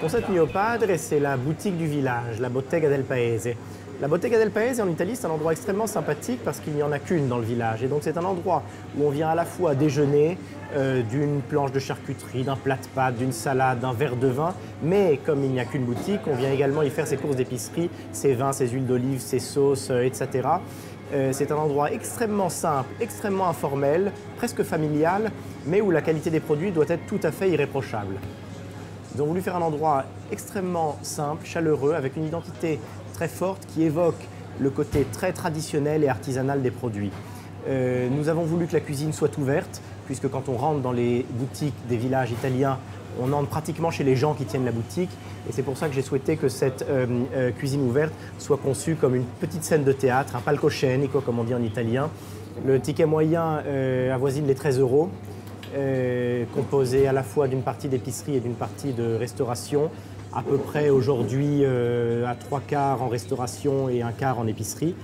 concept Mio Padre, c'est la boutique du village, la Bottega del Paese. La Bottega del Paese en Italie, c'est un endroit extrêmement sympathique parce qu'il n'y en a qu'une dans le village. Et donc c'est un endroit où on vient à la fois déjeuner d'une planche de charcuterie, d'un plat de pâtes, d'une salade, d'un verre de vin. Mais comme il n'y a qu'une boutique, on vient également y faire ses courses d'épicerie, ses vins, ses huiles d'olive, ses sauces, etc. C'est un endroit extrêmement simple, extrêmement informel, presque familial, mais où la qualité des produits doit être tout à fait irréprochable. Ils ont voulu faire un endroit extrêmement simple, chaleureux, avec une identité très forte qui évoque le côté très traditionnel et artisanal des produits. Nous avons voulu que la cuisine soit ouverte, puisque quand on rentre dans les boutiques des villages italiens, on entre pratiquement chez les gens qui tiennent la boutique. Et c'est pour ça que j'ai souhaité que cette cuisine ouverte soit conçue comme une petite scène de théâtre, un palcoscenico, comme on dit en italien. Le ticket moyen avoisine les 13 €. Composé à la fois d'une partie d'épicerie et d'une partie de restauration, à peu près aujourd'hui à 3/4 en restauration et 1/4 en épicerie.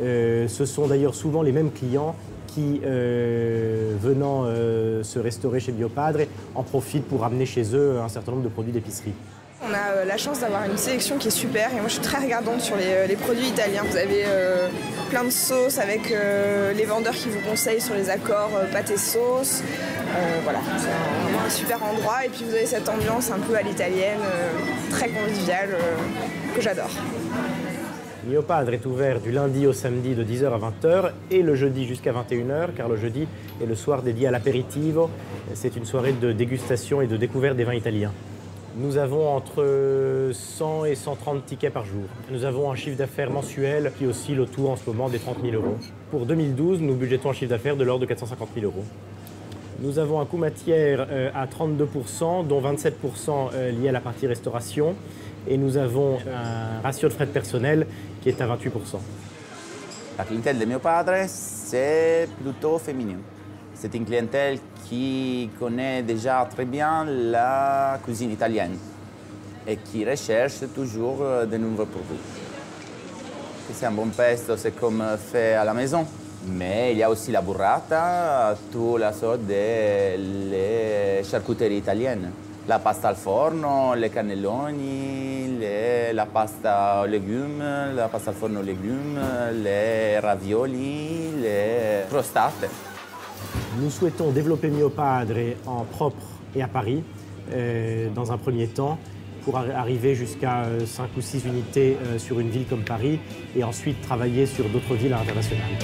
Ce sont d'ailleurs souvent les mêmes clients qui, venant se restaurer chez Mio Padre, en profitent pour amener chez eux un certain nombre de produits d'épicerie. On a la chance d'avoir une sélection qui est super et moi je suis très regardante sur les produits italiens. Vous avez plein de sauces avec les vendeurs qui vous conseillent sur les accords pâtes et sauces. Voilà, c'est un super endroit et puis vous avez cette ambiance un peu à l'italienne, très conviviale, que j'adore. Mio Padre est ouvert du lundi au samedi de 10 h à 20 h et le jeudi jusqu'à 21 h, car le jeudi est le soir dédié à l'apéritivo. C'est une soirée de dégustation et de découverte des vins italiens. Nous avons entre 100 et 130 tickets par jour. Nous avons un chiffre d'affaires mensuel qui oscille autour en ce moment des 30 000 €. Pour 2012, nous budgétons un chiffre d'affaires de l'ordre de 450 000 €. Nous avons un coût matière à 32%, dont 27% lié à la partie restauration. Et nous avons un ratio de frais de personnel qui est à 28%. La clientèle de Mio Padre, c'est plutôt féminin. C'est une clientèle qui connaît déjà très bien la cuisine italienne et qui recherche toujours de nouveaux produits. C'est un bon pesto, c'est comme fait à la maison. Mais il y a aussi la burrata, toute la sorte des charcuteries italiennes. La pasta al forno, les cannelloni, la pasta aux légumes, la pasta al forno aux légumes, les ravioli, les crostate. Nous souhaitons développer Mio Padre en propre et à Paris, dans un premier temps, pour arriver jusqu'à 5 ou 6 unités sur une ville comme Paris, et ensuite travailler sur d'autres villes internationales.